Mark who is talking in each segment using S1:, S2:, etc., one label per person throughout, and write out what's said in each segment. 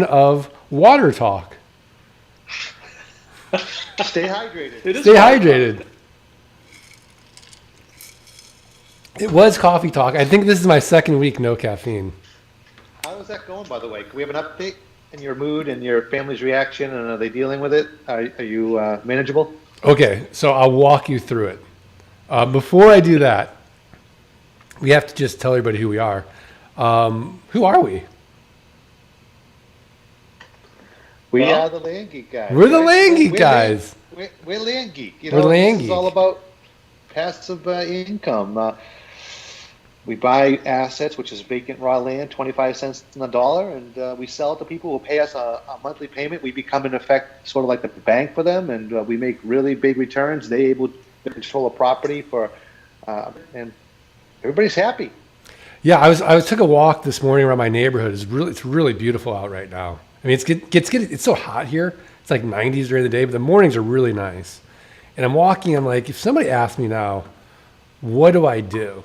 S1: of water talk.
S2: Stay hydrated.
S1: Stay hydrated. It was coffee talk. I think this is my second week, no caffeine.
S2: How is that going, by the way? Can we have an update in your mood and your family's reaction, and are they dealing with it? Are you manageable?
S1: Okay, so I'll walk you through it. Before I do that, we have to just tell everybody who we are. Who are we?
S2: We are the Land Geek guys.
S1: We're the Land Geek guys.
S2: We're Land Geek.
S1: We're Land Geek.
S2: It's all about passive income. We buy assets, which is vacant raw land, 25 cents on the dollar, and we sell it to people who pay us a monthly payment. We become, in effect, sort of like the bank for them, and we make really big returns. They're able to control a property and everybody's happy.
S1: Yeah, I took a walk this morning around my neighborhood. It's really beautiful out right now. I mean, it's so hot here. It's like 90s during the day, but the mornings are really nice. And I'm walking. I'm like, if somebody asked me now, what do I do?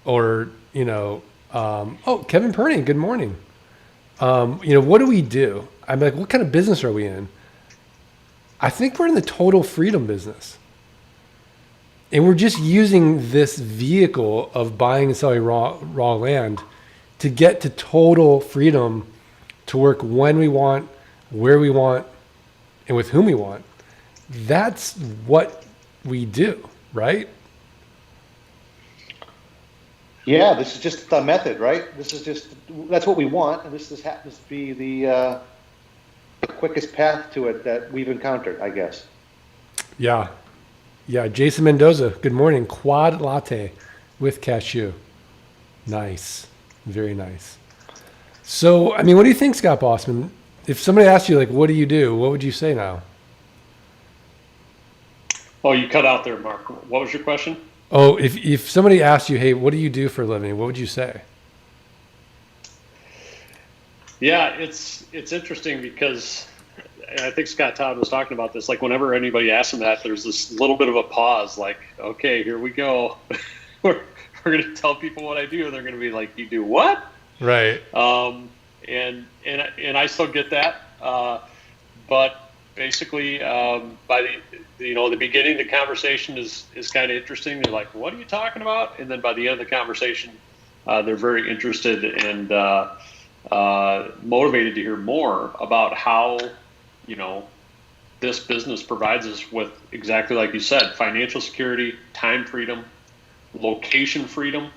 S1: Or Kevin Perney, good morning. What do we do? I'm like, what kind of business are we in? I think we're in the total freedom business. And we're just using this vehicle of buying and selling raw land to get to total freedom to work when we want, where we want, and with whom we want. That's what we do, right?
S2: Yeah, this is just the method, right? That's what we want, and this just happens to be the quickest path to it that we've encountered, I guess.
S1: Yeah, Jason Mendoza, good morning. Quad latte with cashew. Nice, very nice. So, I mean, what do you think, Scott Bossman? If somebody asked you, like, what do you do? What would you say now?
S3: Oh, you cut out there, Mark. What was your question?
S1: Oh, if somebody asked you, hey, what do you do for a living? What would you say?
S3: Yeah, it's interesting because I think Scott Todd was talking about this. Like, whenever anybody asks him that, there's this little bit of a pause. Like, okay, here we go. we're going to tell people what I do, and they're going to be like, "You do what?"
S1: Right.
S3: And I still get that. But basically, by the beginning, the conversation is kind of interesting. They're like, "What are you talking about?" And then by the end of the conversation, they're very interested and motivated to hear more about how this business provides us with, exactly like you said, financial security, time freedom, location freedom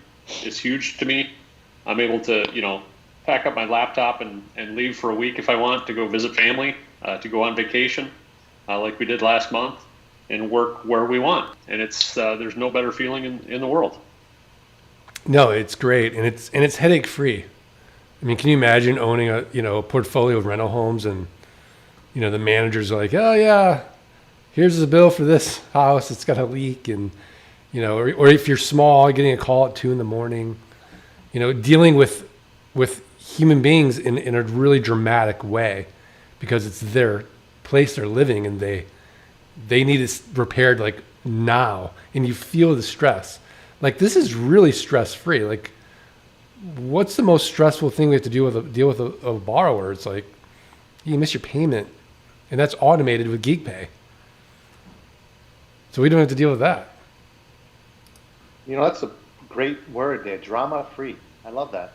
S3: is huge to me. I'm able to pack up my laptop and leave for a week if I want to go visit family, to go on vacation, like we did last month, and work where we want. And it's there's no better feeling in the world.
S1: No, it's great, and it's headache free. I mean, can you imagine owning a portfolio of rental homes, and the managers are like, oh yeah, here's the bill for this house, it's got a leak, and or if you're small, getting a call at 2 a.m, dealing with human beings in a really dramatic way, because it's their place they're living, and they need it repaired like now, and you feel the stress. Like, this is really stress free. Like, what's the most stressful thing we have to deal with a borrower? It's like, you miss your payment, and that's automated with Geek Pay. So we don't have to deal with that.
S2: That's a great word there, drama free. I love that.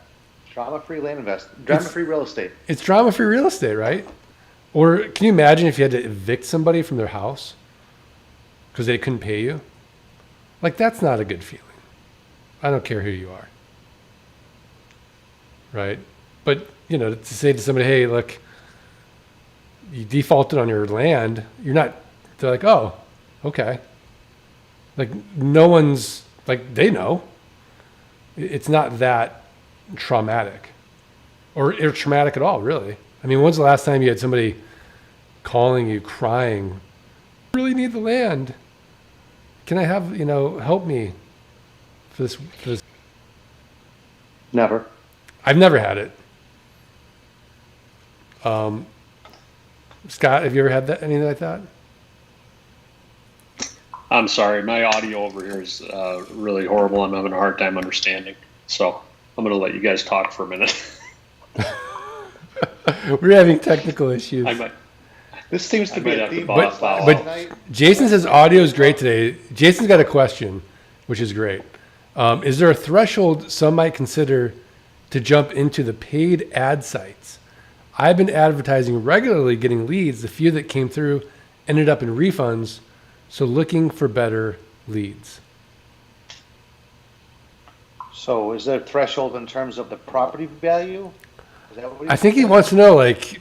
S2: Drama free land investment, drama free real estate. It's
S1: drama free real estate, right? Or can you imagine if you had to evict somebody from their house because they couldn't pay you? Like, that's not a good feeling. I don't care who you are. Right? But, to say to somebody, hey, look, you defaulted on your land, they're like, oh, okay. Like, no one's, like, they know. It's not that traumatic or traumatic at all, really. I mean, when's the last time you had somebody calling you crying, I really need the land? Can I have, help me for this?
S2: Never.
S1: I've never had it. Scott, have you ever had anything like that?
S3: I'm sorry, my audio over here is really horrible. I'm having a hard time understanding. So I'm going to let you guys talk for a minute.
S1: We're having technical issues.
S3: I might.
S2: This seems to
S3: I
S2: be
S3: might
S2: a
S3: have to
S2: theme
S3: boss
S2: for us
S3: that
S2: tonight.
S1: Jason says audio is great today. Jason's got a question, which is great. Is there a threshold some might consider to jump into the paid ad sites? I've been advertising regularly, getting leads. The few that came through ended up in refunds, so looking for better leads.
S2: So is there a threshold in terms of the property value? Is that what
S1: I think he wants to know, like,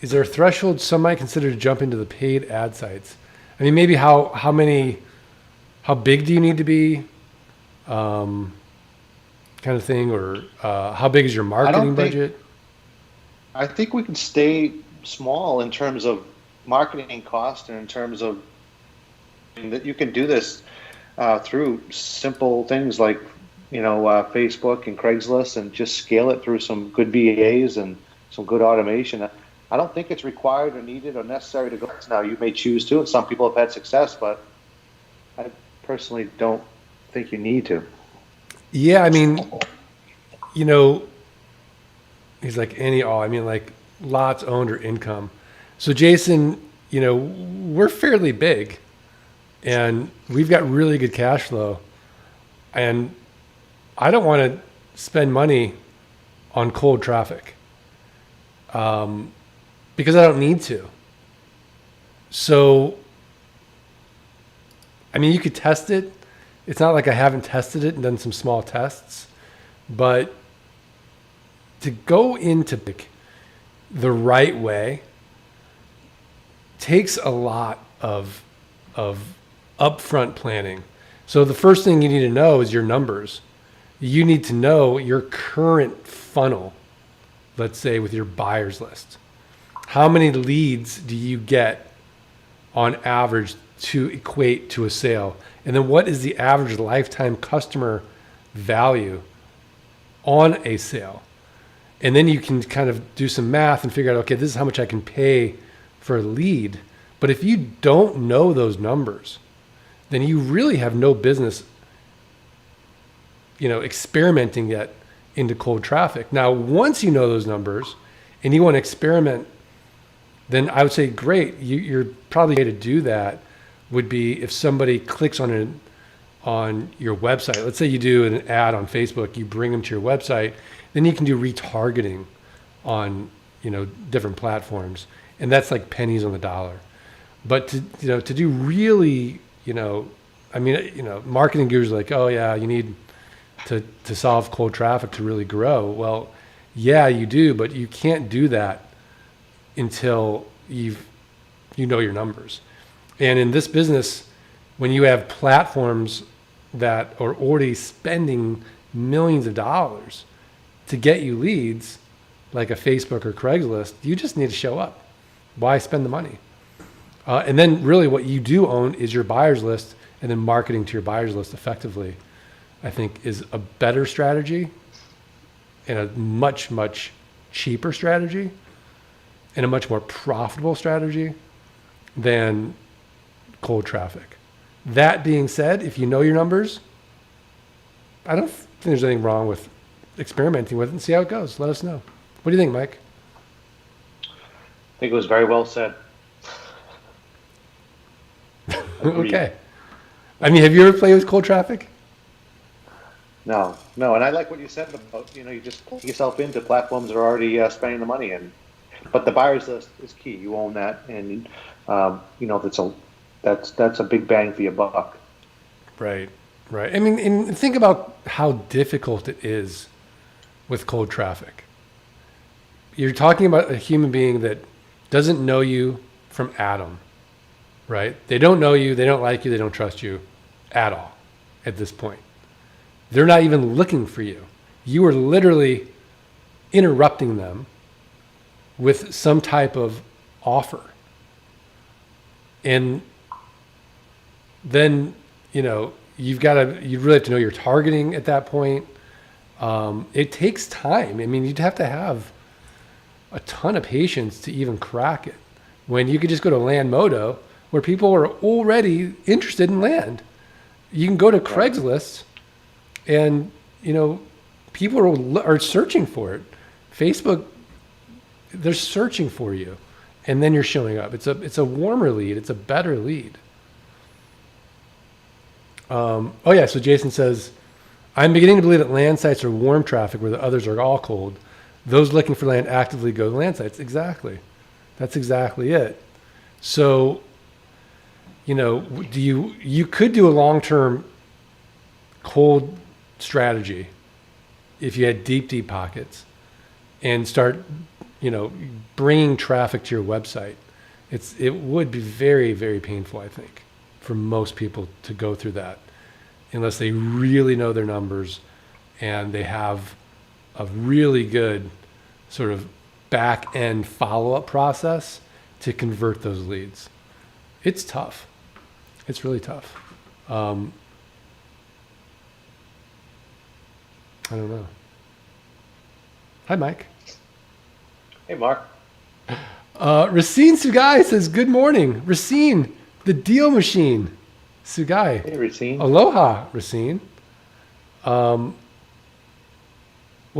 S1: is there a threshold some might consider to jump into the paid ad sites? I mean, maybe how big do you need to be, kind of thing, or how big is your marketing budget?
S2: I think we can stay small in terms of marketing cost and in terms of that you can do this through simple things like Facebook and Craigslist, and just scale it through some good VAs and some good automation. I don't think it's required or needed or necessary to go. Now, you may choose to, and some people have had success, but I personally don't think you need to.
S1: Yeah, I mean, he's like I mean, like lots owned or income. So Jason, we're fairly big and we've got really good cash flow, and I don't want to spend money on cold traffic because I don't need to. So, I mean, you could test it. It's not like I haven't tested it and done some small tests, but to go into the right way takes a lot of upfront planning. So the first thing you need to know is your numbers. You need to know your current funnel, let's say with your buyers list. How many leads do you get on average to equate to a sale? And then what is the average lifetime customer value on a sale? And then you can kind of do some math and figure out, okay, this is how much I can pay for a lead. But if you don't know those numbers, then you really have no business, experimenting yet into cold traffic. Now, once you know those numbers and you want to experiment, then I would say, great. You're probably way to do that would be if somebody clicks on your website. Let's say you do an ad on Facebook, you bring them to your website, then you can do retargeting on different platforms, and that's like pennies on the dollar. But to do really, marketing gurus are like, oh yeah, you need to solve cold traffic to really grow. Well, yeah, you do, but you can't do that until you know your numbers. And in this business, when you have platforms that are already spending millions of dollars to get you leads, like a Facebook or Craigslist, you just need to show up. Why spend the money? And then really what you do own is your buyers list, and then marketing to your buyers list effectively, I think, is a better strategy and a much, much cheaper strategy and a much more profitable strategy than cold traffic. That being said, if you know your numbers, I don't think there's anything wrong with experimenting with it and see how it goes. Let us know. What do you think, Mike?
S2: I think it was very well said.
S1: Okay. I mean, have you ever played with cold traffic?
S2: No, and I like what you said about you just plug yourself into platforms that are already spending the money, but the buyers list is key. You own that, and that's a big bang for your buck.
S1: Right. I mean, and think about how difficult it is with cold traffic. You're talking about a human being that doesn't know you from Adam, right? They don't know you, they don't like you, they don't trust you at all at this point. They're not even looking for you. You are literally interrupting them with some type of offer. And then, you really have to know your targeting at that point. It takes time. I mean, you'd have to have a ton of patience to even crack it, when you could just go to Land Modo where people are already interested in land. You can go to Craigslist and, people are searching for it. Facebook they're searching for you, and then you're showing up. It's a warmer lead. It's a better lead. Oh yeah. So Jason says, I'm beginning to believe that land sites are warm traffic where the others are all cold. Those looking for land actively go to land sites. Exactly. That's exactly it. So, you could do a long-term cold strategy if you had deep pockets and start, bringing traffic to your website. It would be very, very painful, I think, for most people to go through that unless they really know their numbers and they have a really good sort of back end follow-up process to convert those leads. It's tough. It's really tough. I don't know. Hi, Mike.
S2: Hey, Mark.
S1: Racine Sugai says, good morning. Racine, the deal machine. Sugai.
S2: Hey, Racine.
S1: Aloha, Racine. What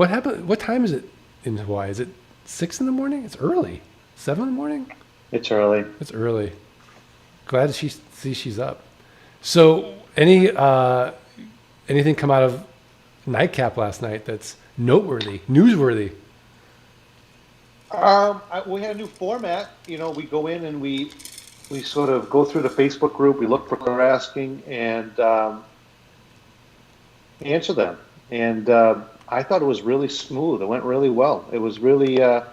S1: happened? What time is it in Hawaii? Is it 6 in the morning? It's early. 7 in the morning?
S2: It's early.
S1: It's early. Glad to see she's up. So, anything come out of Nightcap last night that's noteworthy, newsworthy?
S2: We had a new format. We go in and we sort of go through the Facebook group. We look for what they're asking and answer them. And I thought it was really smooth. It went really well. It was really a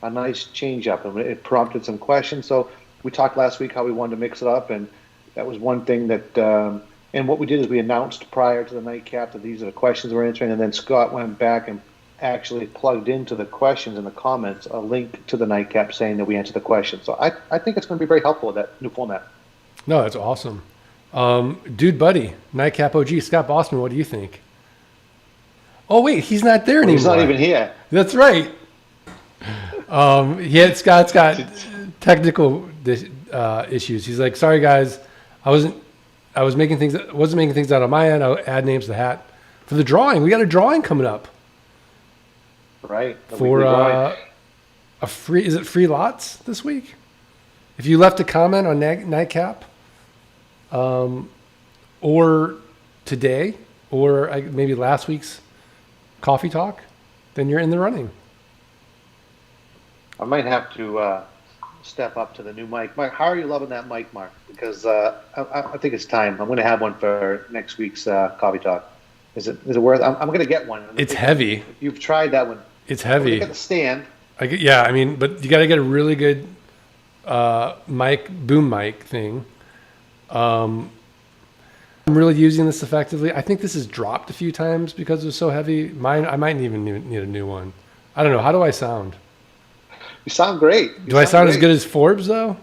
S2: nice change up, and it prompted some questions. So we talked last week how we wanted to mix it up, and that was one thing that. And what we did is we announced prior to the Nightcap that these are the questions we're answering, and then Scott went back and actually plugged into the questions in the comments a link to the Nightcap saying that we answered the question. So I think it's going to be very helpful with that new format.
S1: No, that's awesome. Dude buddy, Nightcap OG, Scott Bossman, what do you think? Oh, wait, he's not there anymore.
S2: He's not even here.
S1: That's right. Scott's got technical issues. He's like, sorry, guys, wasn't making things out on my end. I'll add names to the hat for the drawing. We got a drawing coming up.
S2: Right.
S1: For is it free lots this week? If you left a comment on Nightcap, or today, or maybe last week's Coffee Talk, then you're in the running.
S2: I might have to step up to the new mic. Mark, how are you loving that mic, Mark? Because I think it's time. I'm going to have one for next week's Coffee Talk. Is it worth? I'm going to get one.
S1: It's heavy.
S2: If you've tried that one.
S1: It's heavy.
S2: Get the stand.
S1: But you got to get a really good boom mic thing. I'm really using this effectively. I think this has dropped a few times because it was so heavy. I might even need a new one. I don't know. How do I sound?
S2: You sound great.
S1: Do I sound as good as Forbes though?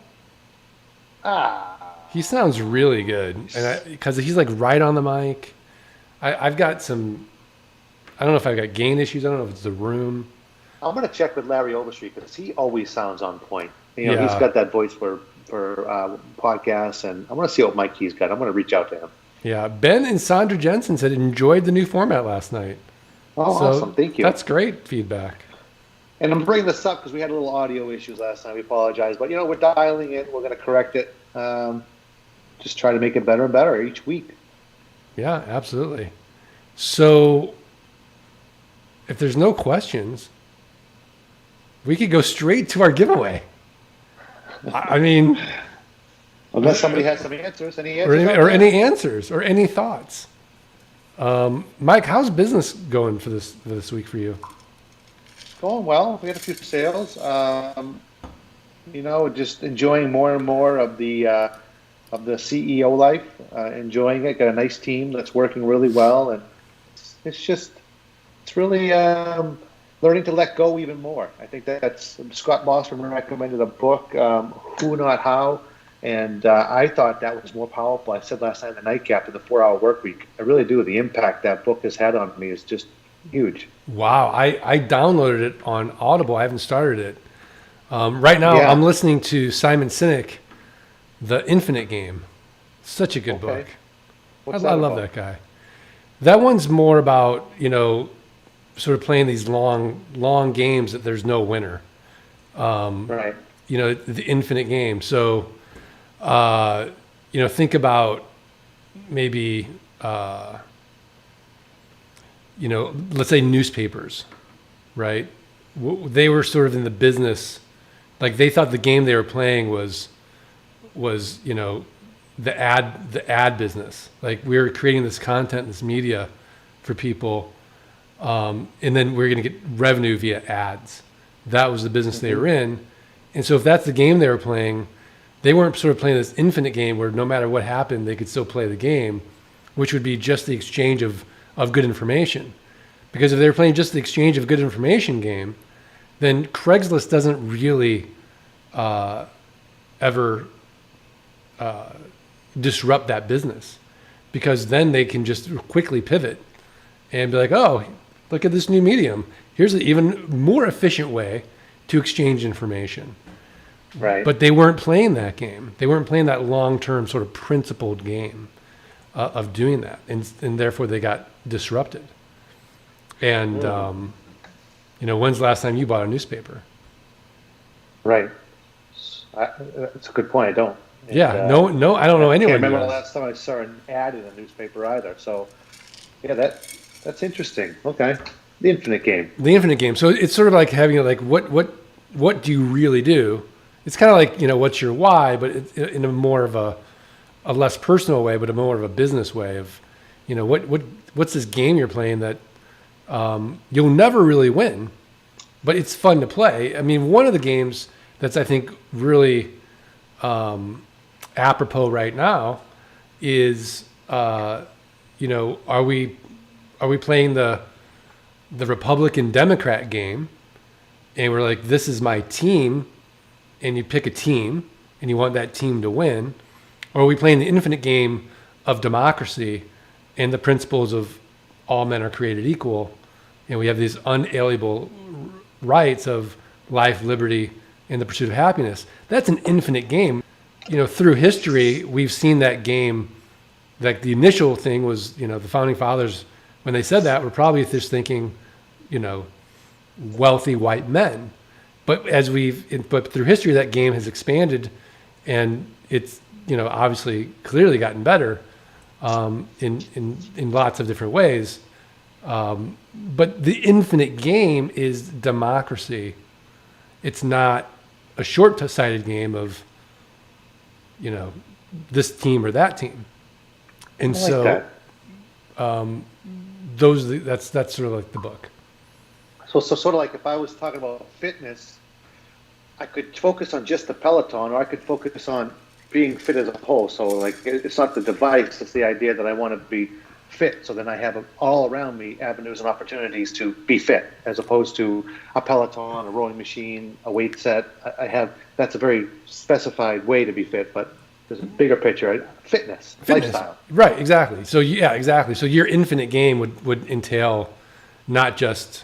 S2: Ah.
S1: He sounds really good, and because he's like right on the mic. I've got some. I don't know if I've got gain issues. I don't know if it's the room.
S2: I'm going to check with Larry Overstreet because he always sounds on point. He's got that voice for podcasts, and I want to see what mic he's got. I'm going to reach out to him.
S1: Yeah, Ben and Sandra Jensen said enjoyed the new format last night.
S2: Oh, so awesome! Thank you.
S1: That's great feedback.
S2: And I'm bringing this up because we had a little audio issues last night. We apologize, but we're dialing it. We're going to correct it. Just try to make it better and better each week. Yeah,
S1: absolutely. So, if there's no questions, we could go straight to our giveaway. I mean,
S2: unless somebody has some answers, any
S1: thoughts. Mike, how's business going for this week for you?
S2: Going well. We had a few sales. Just enjoying more and more of the CEO life. Enjoying it. Got a nice team that's working really well, and it's really learning to let go even more. I think that's Scott Bossman recommended a book, Who Not How, and I thought that was more powerful. I said last night in the Nightcap to the 4-Hour Work Week. I really do. The impact that book has had on me is just huge.
S1: Wow. I downloaded it on Audible. I haven't started it. Right now, I'm listening to Simon Sinek, The Infinite Game. Such a good book. I love that guy. That one's more about, sort of playing these long games that there's no winner.
S2: Right.
S1: The infinite game. So, think about maybe, let's say newspapers, right? They were sort of in the business, like they thought the game they were playing was the ad business. Like we were creating this content, this media for people, and then we're going to get revenue via ads. That was the business they were in. And so if that's the game they were playing, they weren't sort of playing this infinite game where no matter what happened, they could still play the game, which would be just the exchange of good information. Because if they were playing just the exchange of good information game, then Craigslist doesn't really ever disrupt that business, because then they can just quickly pivot and be like, oh, look at this new medium. Here's an even more efficient way to exchange information.
S2: Right.
S1: But they weren't playing that game. They weren't playing that long-term sort of principled game of doing that. And therefore they got disrupted. And, when's the last time you bought a newspaper?
S2: Right. That's a good point. I don't. And,
S1: I don't know anyone.
S2: I can't remember
S1: who
S2: the
S1: does.
S2: last time I saw an ad in a newspaper either. So, yeah, that's interesting. Okay. The infinite game.
S1: The infinite game. So it's sort of like having like, what do you really do? It's kind of like, what's your why, but in a more of a less personal way, but a more of a business way of, what's this game you're playing that you'll never really win, but it's fun to play. I mean, one of the games that's, I think, really apropos right now is, are we playing the Republican Democrat game, and we're like, this is my team, and you pick a team and you want that team to win? Or are we playing the infinite game of democracy and the principles of all men are created equal, and we have these unalienable rights of life, liberty, and the pursuit of happiness? That's an infinite game. Through history, we've seen that game. Like the initial thing was, the founding fathers, when they said that, were probably just thinking, wealthy white men. But but through history, that game has expanded, and it's obviously clearly gotten better in lots of different ways. But the infinite game is democracy. It's not a short-sighted game of this team or that team. And
S2: I like that.
S1: That's sort of like the book.
S2: So sort of like if I was talking about fitness, I could focus on just the Peloton, or I could focus on being fit as a whole. So like it's not the device, it's the idea that I want to be fit. So then I have all around me avenues and opportunities to be fit, as opposed to a Peloton, a rowing machine, a weight set. That's a very specified way to be fit, but there's a bigger picture, right? Fitness, lifestyle.
S1: Right, exactly. So yeah, exactly. So your infinite game would entail not just,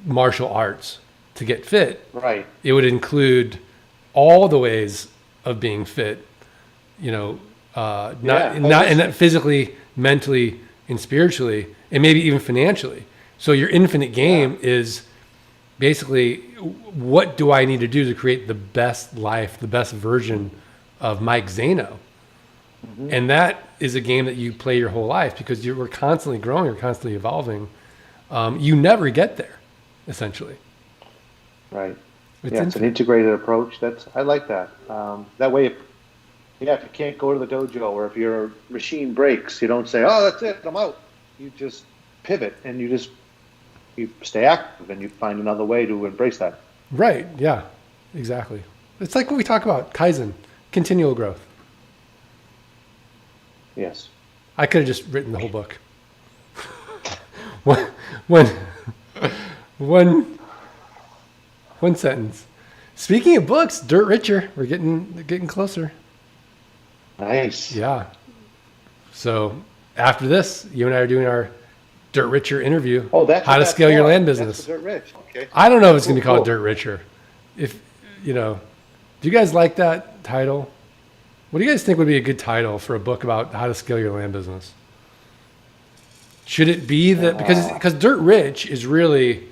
S1: martial arts to get fit.
S2: Right.
S1: It would include all the ways of being fit, not physically, mentally, and spiritually, and maybe even financially. So your infinite game is basically, what do I need to do to create the best life, the best version of Mike Zano? Mm-hmm. And that is a game that you play your whole life, because we're constantly growing, you're constantly evolving. You never get there, essentially.
S2: Right. It's an integrated approach. I like that. That way, if you can't go to the dojo, or if your machine breaks, you don't say, "Oh, that's it, I'm out." You just pivot, and you stay active, and you find another way to embrace that.
S1: Right. Yeah. Exactly. It's like what we talk about, Kaizen, continual growth.
S2: Yes.
S1: I could have just written the whole book. One sentence. Speaking of books, Dirt Richer. We're getting closer.
S2: Nice.
S1: Yeah. So after this, you and I are doing our Dirt Richer interview.
S2: Oh, that's
S1: how to scale your land business.
S2: That's Dirt Rich. Okay.
S1: I don't know if it's going to be called Dirt Richer. If do you guys like that title? What do you guys think would be a good title for a book about how to scale your land business? Should it be because Dirt Rich is really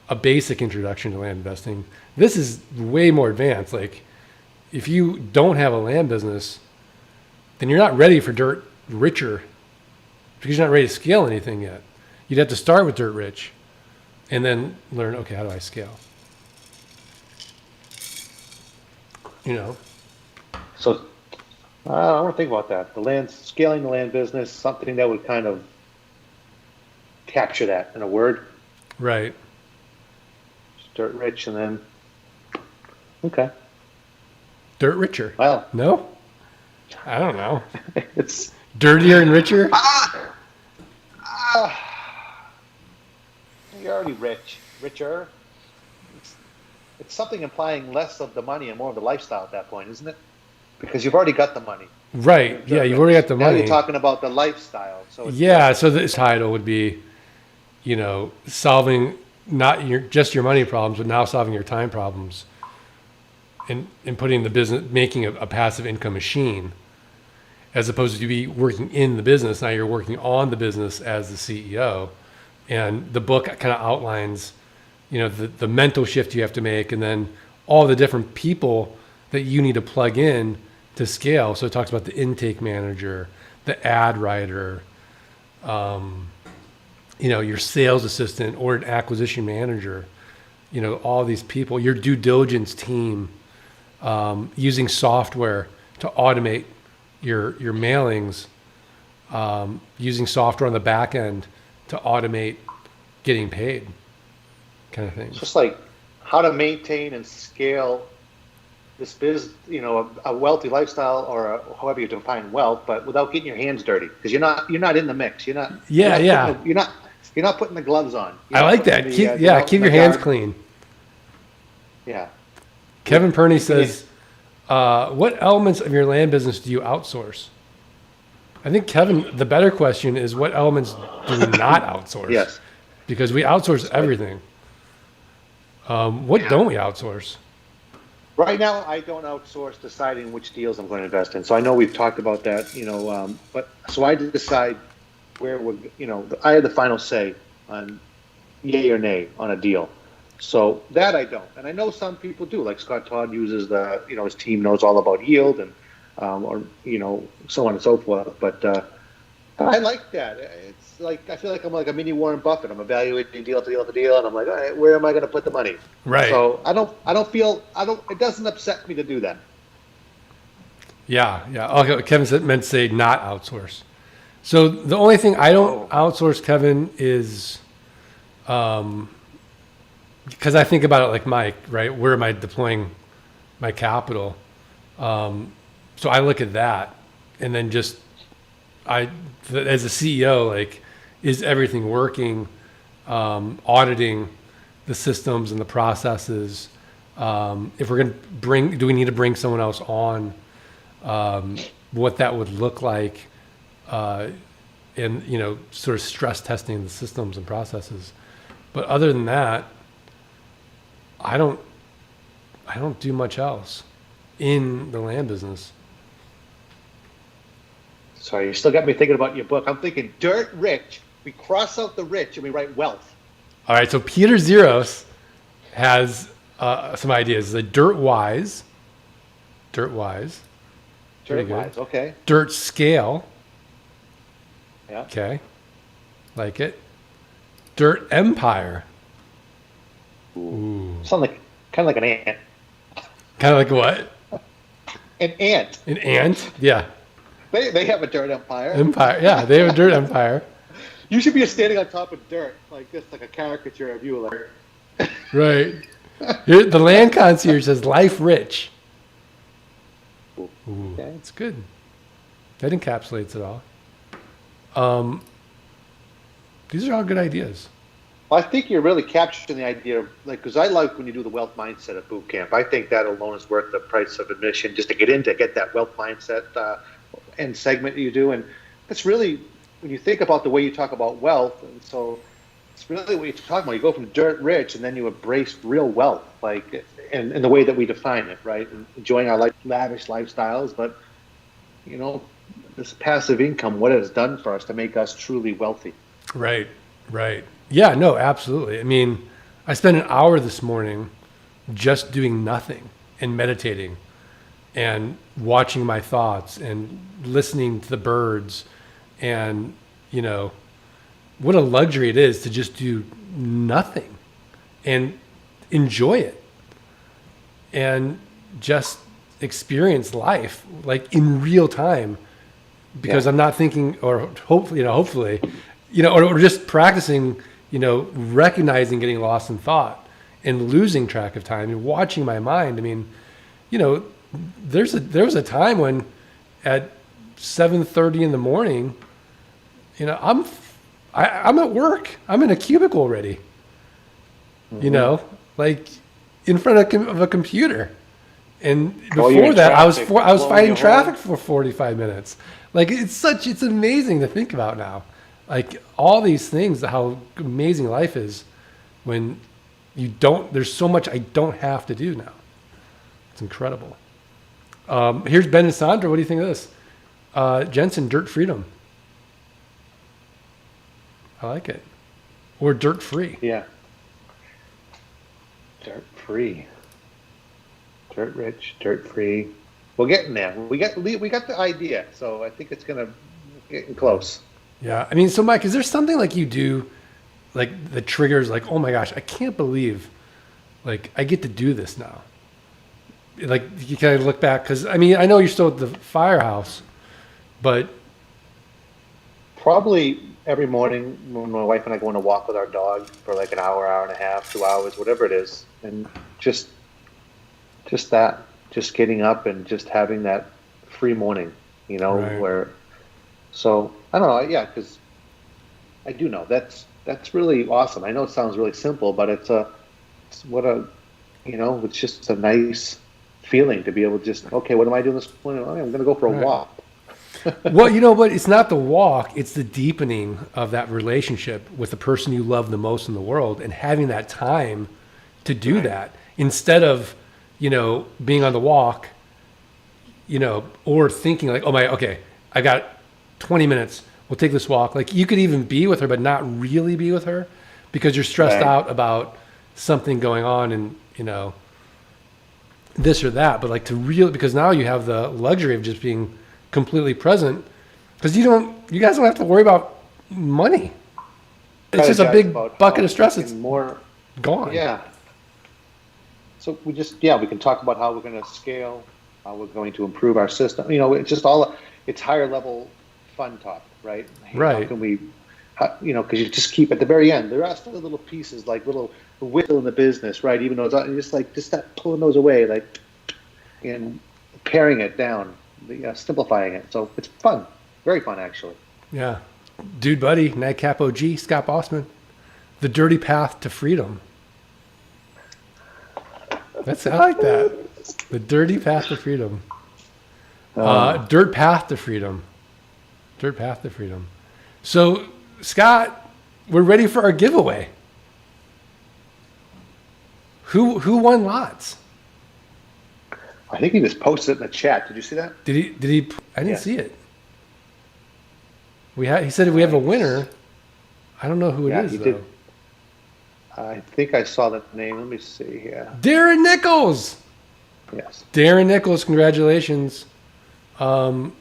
S1: a basic introduction to land investing. This is way more advanced. Like, if you don't have a land business, then you're not ready for dirt richer because you're not ready to scale anything yet. You'd have to start with dirt rich and then learn, okay, how do I scale? You know?
S2: So I want to think about that. Scaling the land business, something that would kind of capture that in a word.
S1: Right.
S2: Dirt rich, and then okay.
S1: Dirt richer.
S2: Well,
S1: No? I don't know.
S2: it's
S1: Dirtier and richer?
S2: you're already richer. It's something implying less of the money and more of the lifestyle at that point, isn't it? Because you've already got the money.
S1: Right. Yeah, you've already got the
S2: Now
S1: money.
S2: you're talking about the lifestyle. So
S1: Yeah, so this title would be, solving not just your money problems, but now solving your time problems, and putting the business, making a passive income machine, as opposed to be working in the business. Now you're working on the business as the CEO, and the book kind of outlines, the mental shift you have to make, and then all the different people that you need to plug in to scale. So it talks about the intake manager, the ad writer, your sales assistant or an acquisition manager, all these people, your due diligence team, using software to automate your mailings, using software on the back end to automate getting paid, kind of thing.
S2: it's just like how to maintain and scale this business, a wealthy lifestyle, or however you define wealth, but without getting your hands dirty, because you're not in the mix. You're not putting the gloves on.
S1: I like that. Keep your hands clean.
S2: Yeah.
S1: Kevin Perney says, what elements of your land business do you outsource? I think, Kevin, the better question is, what elements do we not outsource?
S2: Yes.
S1: Because we outsource everything. What don't we outsource?
S2: Right now, I don't outsource deciding which deals I'm going to invest in. So I know we've talked about that, but so I decide where I have the final say on yay or nay on a deal. So that I don't. And I know some people do, like Scott Todd uses his team knows all about yield and, so on and so forth. But I like that. It's like, I feel like I'm like a mini Warren Buffett. I'm evaluating deal to deal to deal. And I'm like, all right, where am I going to put the money?
S1: Right.
S2: So it doesn't upset me to do that.
S1: Yeah. Okay, Kevin meant to say not outsource. So the only thing I don't outsource, Kevin, is because I think about it like Mike, right? Where am I deploying my capital? So I look at that, and then as a CEO, like, is everything working? Auditing the systems and the processes. If we're going to do we need to bring someone else on? What that would look like, and sort of stress testing the systems and processes. But other than that, I don't do much else in the land business.
S2: Sorry, you still got me thinking about your book. I'm thinking dirt rich. We cross out the rich and we write wealth.
S1: All right, so Peter Zeros has some ideas. The dirt wise.
S2: Dirt wise, okay.
S1: Dirt scale.
S2: Yeah.
S1: Okay. Like it. Dirt empire. Ooh.
S2: Sound kind of like an ant.
S1: Kind of like what?
S2: An ant.
S1: An ant? Yeah.
S2: They have a dirt empire.
S1: Empire. Yeah, they have a dirt empire.
S2: You should be standing on top of dirt like this, like a caricature of you. Like.
S1: Right. The land concierge says life rich. Ooh, okay. That's good. That encapsulates it all. These are all good ideas.
S2: Well, I think you're really capturing the idea of, because I like when you do the wealth mindset at boot camp. I think that alone is worth the price of admission just to get that wealth mindset end segment that you do. And it's really, when you think about the way you talk about wealth, and so it's really what you're talking about. You go from dirt rich and then you embrace real wealth, like in the way that we define it, right? And enjoying our lavish lifestyles, but this passive income, what it has done for us to make us truly wealthy.
S1: Right. Yeah, no, absolutely. I mean, I spent an hour this morning just doing nothing and meditating and watching my thoughts and listening to the birds. And, you know, what a luxury it is to just do nothing and enjoy it and just experience life like in real time, because I'm not thinking, or hopefully, or just practicing, recognizing getting lost in thought and losing track of time and watching my mind. I mean, there was a time when at 7:30 in the morning, I'm at work. I'm in a cubicle already, like in front of a computer. And before that, I was fighting traffic for 45 minutes. Like it's amazing to think about now, like all these things, how amazing life is when there's so much I don't have to do now. It's incredible. Here's Ben and Sandra. What do you think of this? Jensen, dirt freedom. I like it. Or dirt free.
S2: Yeah. Dirt free. Dirt rich, dirt free. We're getting there. We got the idea, so I think it's gonna get close.
S1: Yeah, I mean, so Mike, is there something like you do, like the triggers, like, oh my gosh, I can't believe, like I get to do this now. Like you kind of look back, because I mean, I know you're still at the firehouse, but
S2: probably every morning when my wife and I go on a walk with our dog for like an hour, hour and a half, 2 hours, whatever it is, and just getting up and just having that free morning,
S1: Right.
S2: where, so I don't know, yeah, because I do know that's really awesome. I know it sounds really simple, but it's just a nice feeling to be able to just, okay, what am I doing this morning? I'm going to go for a walk.
S1: Well, but it's not the walk, it's the deepening of that relationship with the person you love the most in the world and having that time to do that instead of, being on the walk, or thinking like, okay, I got 20 minutes. We'll take this walk. Like you could even be with her, but not really be with her because you're stressed out about something going on and, this or that. But like because now you have the luxury of just being completely present because you guys don't have to worry about money. It's just a big bucket of stress. It's more gone.
S2: Yeah. So we can talk about how we're going to scale, how we're going to improve our system. It's just it's higher level fun talk, right?
S1: Right.
S2: How can we, because you just keep at the very end, there are still little pieces, like little whittle in the business, right? Even though it's just start pulling those away, like, and paring it down, simplifying it. So it's fun, very fun, actually.
S1: Yeah. Dude Buddy, Nightcap OG, Scott Bossman, The Dirty Path to Freedom. I like that. The Dirty Path to Freedom. Dirt Path to Freedom. Dirt Path to Freedom. So, Scott, we're ready for our giveaway. Who won lots?
S2: I think he just posted it in the chat. Did you see that?
S1: Did he? I didn't see it. He said we have a winner. I don't know who it is, though.
S2: Did. I think I saw that name. Let me see here.
S1: Darren Nichols.
S2: Yes.
S1: Darren Nichols, congratulations. We'll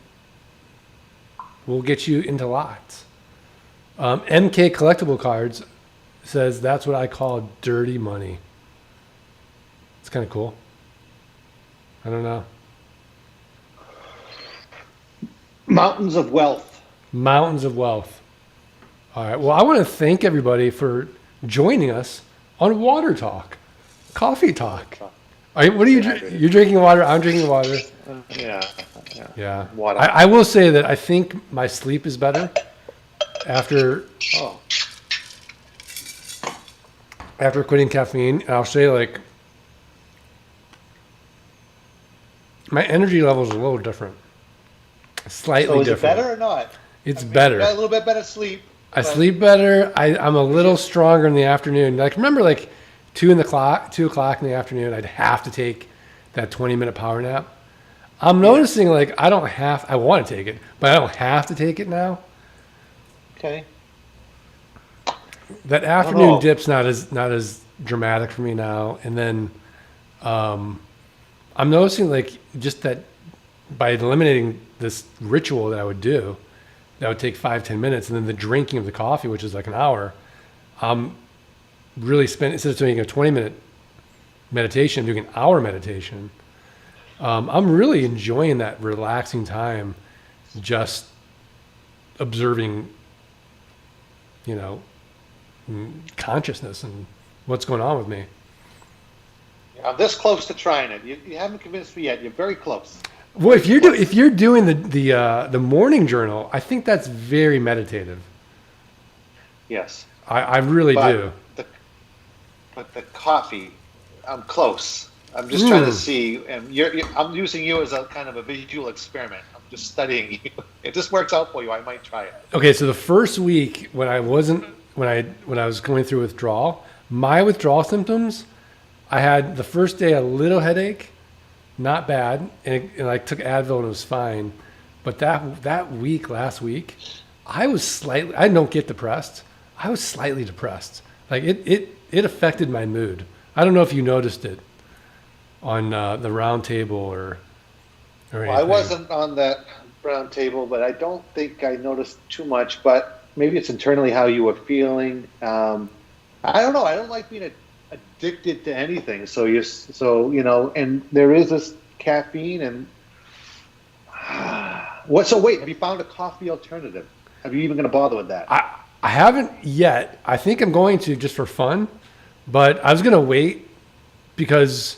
S1: get you into lots. MK Collectible Cards says that's what I call dirty money. It's kind of cool. I don't know.
S2: Mountains of Wealth.
S1: Mountains of Wealth. All right. Well, I want to thank everybody for joining us on Water Talk, Coffee Talk. What are you drinking? You're drinking water. I'm drinking water. Yeah.
S2: Water.
S1: I will say that I think my sleep is better after quitting caffeine. And I'll say like my energy level is a little different, slightly different.
S2: Is it better or not?
S1: It's better.
S2: Got a little bit better sleep.
S1: I sleep better. I'm a little stronger in the afternoon. Like remember, like 2 o'clock in the afternoon, I'd have to take that 20-minute power nap. I'm noticing like I want to take it, but I don't have to take it now.
S2: Okay.
S1: That afternoon dip's not as dramatic for me now. And then I'm noticing like just that by eliminating this ritual that I would do, that would take 5-10 minutes, and then the drinking of the coffee, which is like an hour, I'm really instead of doing a 20-minute meditation, I'm doing an hour meditation. I'm really enjoying that relaxing time, just observing, consciousness and what's going on with me.
S2: I'm this close to trying it. You haven't convinced me yet. You're very close.
S1: Well, if you're doing the morning journal, I think that's very meditative.
S2: Yes.
S1: I really do.
S2: But the coffee, I'm close. I'm just trying to see, and I'm using you as a kind of a visual experiment. I'm just studying you. If this works out for you, I might try it.
S1: Okay, so the first week when I was going through withdrawal, my withdrawal symptoms, I had the first day a little headache, not bad, and I took Advil and it was fine. But that week, last week, I don't get depressed. I was slightly depressed. Like it affected my mood. I don't know if you noticed it on the round table or anything.
S2: Well, I wasn't on that round table, but I don't think I noticed too much. But maybe it's internally how you were feeling. I don't know. I don't like being addicted to anything. So and there is this caffeine and what? So wait, have you found a coffee alternative? Are you even going to bother with that?
S1: I haven't yet. I think I'm going to just for fun, but I was going to wait because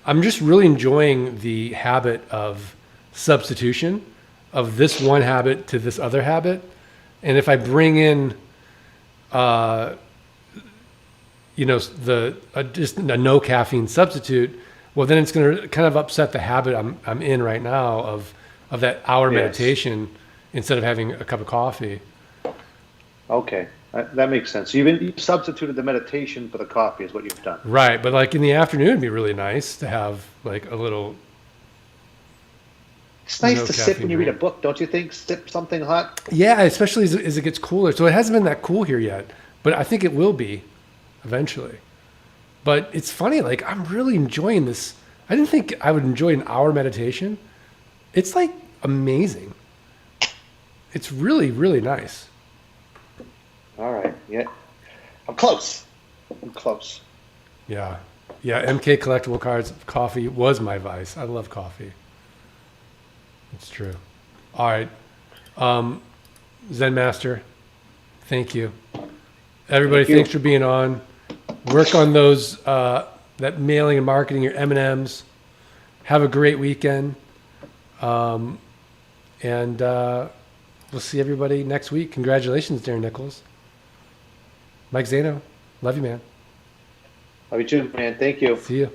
S1: I'm just really enjoying the habit of substitution of this one habit to this other habit. And if I bring in, just a no caffeine substitute, well, then it's going to kind of upset the habit I'm in right now of that hour meditation instead of having a cup of coffee.
S2: Okay, that makes sense. So you've substituted the meditation for the coffee is what you've done.
S1: Right, but like in the afternoon, it'd be really nice to have like a little.
S2: It's nice to sip when you read a book, don't you think? Sip something hot.
S1: Yeah, especially as it gets cooler. So it hasn't been that cool here yet, but I think it will be eventually. But it's funny, like I'm really enjoying this. I didn't think I would enjoy an hour meditation. It's like amazing. It's really, really nice.
S2: All right. Yeah. I'm close.
S1: Yeah. Yeah. MK Collectible Cards coffee was my vice. I love coffee. It's true. All right. Zen Master, thank you. Everybody, thanks for being on. Work on those, that mailing and marketing, your M&Ms. Have a great weekend. And we'll see everybody next week. Congratulations, Darren Nichols. Mike Zano, love you, man.
S2: Love you too, man. Thank you.
S1: See you.